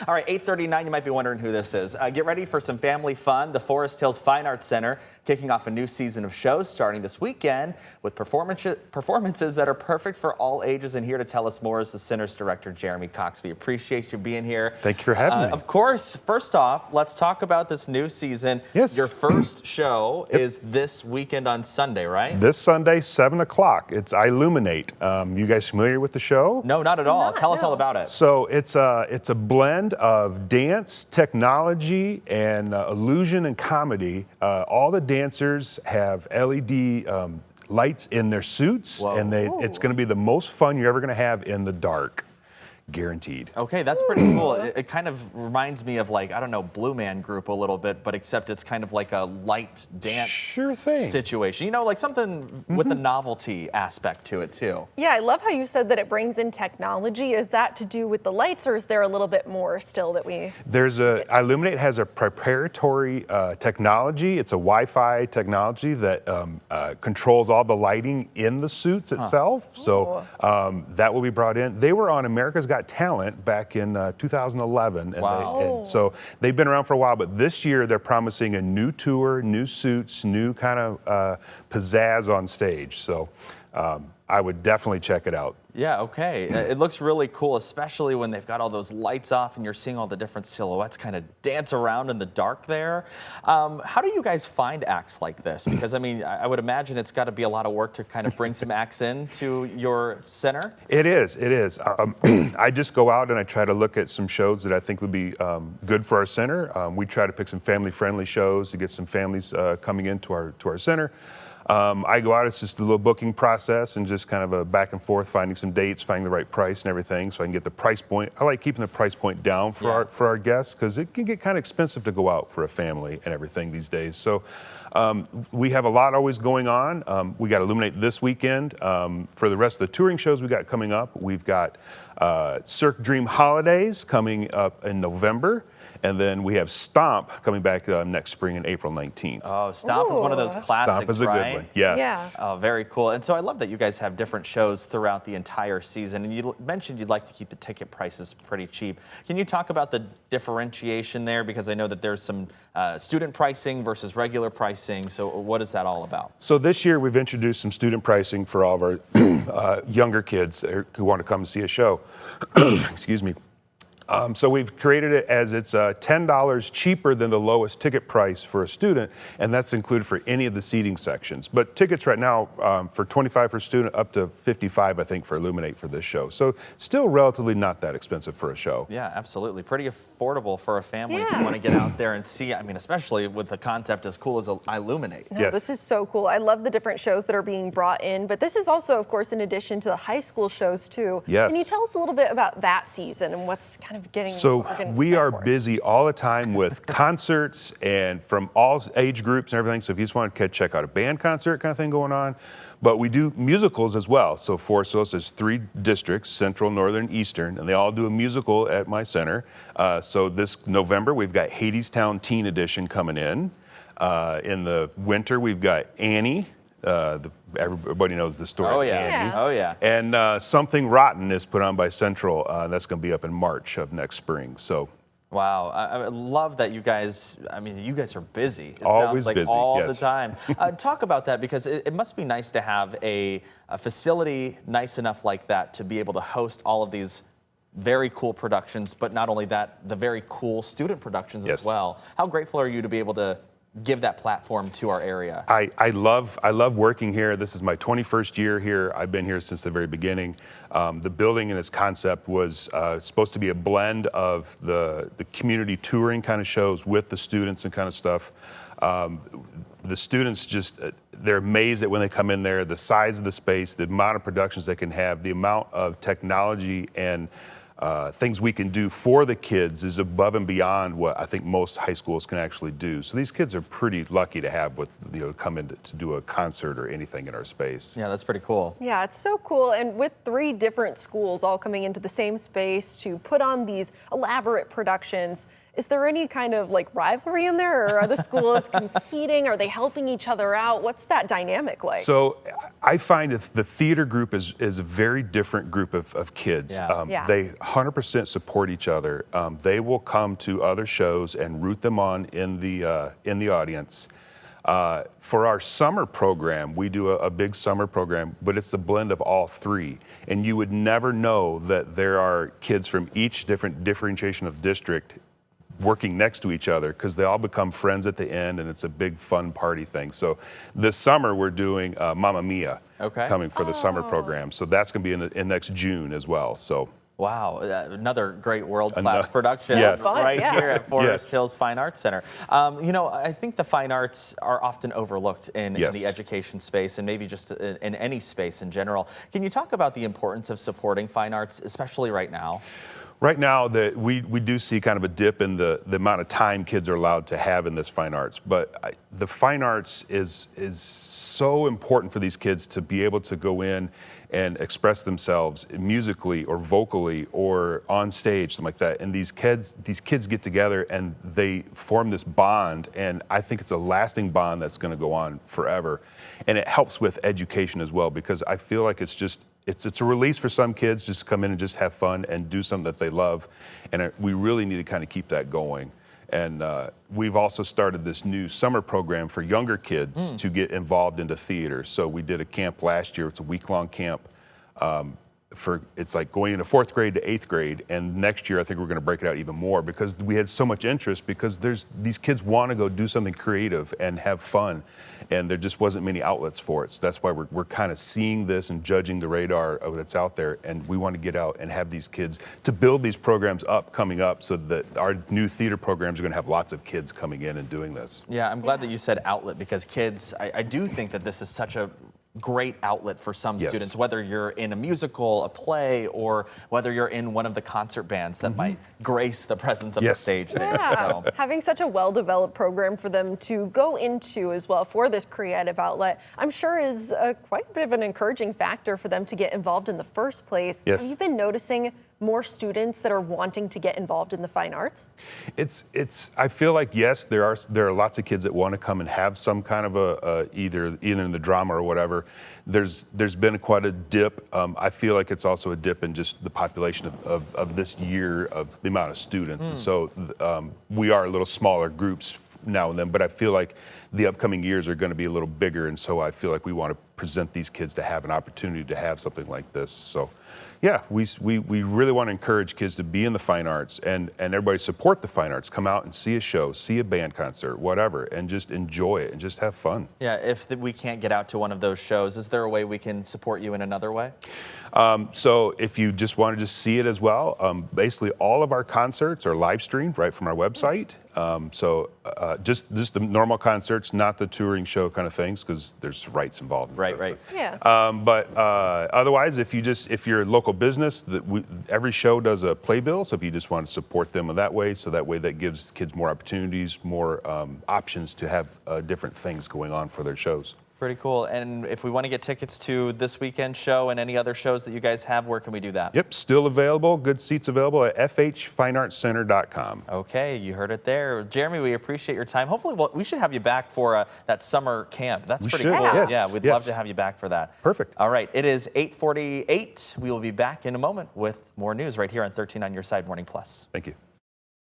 All right, 8:39, you might be wondering who this is. Get ready for some family fun. The Forest Hills Fine Arts Center kicking off a new season of shows starting this weekend with performances that are perfect for all ages. And here to tell us more is the center's director, Jeremy Cox. We appreciate you being here. Thank you for having me. Of course, first off, let's talk about this new season. Yes. Your first show is this weekend on Sunday, right? This Sunday, 7 o'clock. It's Illuminate. You guys familiar with the show? No, not at all. Tell us all about it. So it's a blend of dance, technology, and illusion and comedy. All the dancers have LED lights in their suits, Whoa. and it's going to be the most fun you're ever going to have in the dark. Guaranteed. Okay, that's pretty cool. It kind of reminds me of, like, I don't know, Blue Man Group a little bit, but except it's kind of like a light dance situation. You know, like something with the novelty aspect to it too. Yeah, I love how you said that it brings in technology. Is that to do with the lights, or is there a little bit more still that we? Illuminate has a proprietary technology. It's a Wi-Fi technology that controls all the lighting in the suits itself. So that will be brought in. They were on America's Got Talent back in 2011. And and so they've been around for a while, but this year they're promising a new tour, new suits, new kind of pizzazz on stage. So I would definitely check it out. Yeah, okay. It looks really cool, especially when they've got all those lights off and you're seeing all the different silhouettes kind of dance around in the dark there. How do you guys find acts like this? Because, I mean, I would imagine it's got to be a lot of work to kind of bring some acts in to your center. It is. I just go out and I try to look at some shows that I think would be good for our center. We try to pick some family-friendly shows to get some families coming into our center. I go out, it's just a little booking process and just kind of a back and forth, finding some dates, finding the right price and everything so I can get the price point. I like keeping the price point down for our guests because it can get kind of expensive to go out for a family and everything these days. So we have a lot always going on. We got Illuminate this weekend. For the rest of the touring shows we got coming up, we've got Cirque Dream Holidays coming up in November. And then we have Stomp coming back next spring in April 19th. Oh, Stomp is one of those classics, Stomp is a good one, yes. Yeah. Oh, very cool. And so I love that you guys have different shows throughout the entire season. And you mentioned you'd like to keep the ticket prices pretty cheap. Can you talk about the differentiation there? Because I know that there's some student pricing versus regular pricing. So what is that all about? So this year we've introduced some student pricing for all of our younger kids who want to come and see a show. Excuse me. So we've created it as it's $10 cheaper than the lowest ticket price for a student, and that's included for any of the seating sections. But tickets right now for $25 for a student, up to $55, I think, for Illuminate for this show. So still relatively not that expensive for a show. Yeah, absolutely. Pretty affordable for a family if you want to get out there and see. I mean, especially with the concept as cool as Illuminate. No, This is so cool. I love the different shows that are being brought in, but this is also, of course, in addition to the high school shows too. Yes. Can you tell us a little bit about that season and what's kind of getting? So we are busy all the time with concerts and from all age groups and everything. So if you just want to check out a band concert kind of thing going on, but we do musicals as well. So Forest Hills has 3 districts, Central, Northern, Eastern, and they all do a musical at my center. So this November, we've got Hadestown Teen Edition coming in. In the winter, we've got Annie. Everybody knows the story. Oh, yeah. Yeah. Oh, yeah. And Something Rotten is put on by Central. That's going to be up in March of next spring. So. Wow, I love that you guys, I mean, you guys are busy. It Always sounds like busy, all yes. the time. Talk about that because it must be nice to have a facility nice enough like that to be able to host all of these very cool productions, but not only that, the very cool student productions as well. How grateful are you to be able to give that platform to our area? I love working here. This is my 21st year here. I've been here since the very beginning. The building and its concept was supposed to be a blend of the community touring kind of shows with the students and kind of stuff. The students just, they're amazed at when they come in there, the size of the space, the amount of productions they can have, the amount of technology and things we can do for the kids is above and beyond what I think most high schools can actually do. So these kids are pretty lucky to have come in to do a concert or anything in our space. Yeah, that's pretty cool. Yeah, it's so cool. And with 3 different schools all coming into the same space to put on these elaborate productions, Is there any kind of like rivalry in there, or are the schools competing? Are they helping each other out? What's that dynamic like? So I find that the theater group is a very different group of kids. Yeah. Yeah. They 100% support each other. They will come to other shows and root them on in the audience. For our summer program, we do a big summer program, but it's the blend of all three. And you would never know that there are kids from each different differentiation of district working next to each other, because they all become friends at the end, and it's a big fun party thing. So this summer we're doing Mamma Mia coming for the summer program. So that's going to be in next June as well. So. Wow, another great world-class Another- production Yes. right Yeah. here at Forest Yes. Hills Fine Arts Center. I think the fine arts are often overlooked in Yes. the education space and maybe just in any space in general. Can you talk about the importance of supporting fine arts, especially right now? Right now, we do see kind of a dip in the amount of time kids are allowed to have in this fine arts. But the fine arts is so important for these kids to be able to go in and express themselves musically or vocally or on stage, something like that. And these kids get together and they form this bond. And I think it's a lasting bond that's going to go on forever. And it helps with education as well, because I feel like it's a release for some kids just to come in and just have fun and do something that they love. And we really need to kind of keep that going. And we've also started this new summer program for younger kids to get involved into theater. So we did a camp last year. It's a week-long camp. It's like going into 4th grade to 8th grade, and next year I think we're going to break it out even more, because we had so much interest, because these kids want to go do something creative and have fun, and there just wasn't many outlets for it. So that's why we're kind of seeing this and judging the radar of that's out there, and we want to get out and have these kids to build these programs up coming up, so that our new theater programs are going to have lots of kids coming in and doing this. Yeah, I'm glad that you said outlet, because kids, I do think that this is such a great outlet for some Yes. students, whether you're in a musical, a play, or whether you're in one of the concert bands that might grace the presence of the Yes. stage there. Yeah, So, having such a well-developed program for them to go into as well for this creative outlet, I'm sure is quite a bit of an encouraging factor for them to get involved in the first place. Yes. Have you been noticing more students that are wanting to get involved in the fine arts? I feel like, yes, there are lots of kids that want to come and have some kind of a either in the drama or whatever. There's been quite a dip. I feel like it's also a dip in just the population of this year, of the amount of students. And so we are a little smaller groups now and then, but I feel like the upcoming years are going to be a little bigger, and so I feel like we want to present these kids to have an opportunity to have something like this. So yeah, we really want to encourage kids to be in the fine arts, and everybody support the fine arts. Come out and see a show, see a band concert, whatever, and just enjoy it and just have fun. yeah, if we can't get out to one of those shows, is there a way we can support you in another way? So if you just want to see it as well, basically all of our concerts are live streamed right from our website. Just the normal concerts, not the touring show kind of things, because there's rights involved. And Right, stuff, right. so. Yeah. But otherwise, if you're a local business, every show does a playbill. So if you just want to support them in that way, that gives kids more opportunities, more options to have different things going on for their shows. Pretty cool. And if we want to get tickets to this weekend show and any other shows that you guys have, where can we do that? Yep, still available. Good seats available at fhfineartscenter.com. Okay, you heard it there. Jeremy, we appreciate your time. Hopefully, we should have you back for that summer camp. That's We pretty should, cool. yes, Yeah, we'd yes. love to have you back for that. Perfect. All right, it is 8:48. We will be back in a moment with more news right here on 13 on Your Side Morning Plus. Thank you.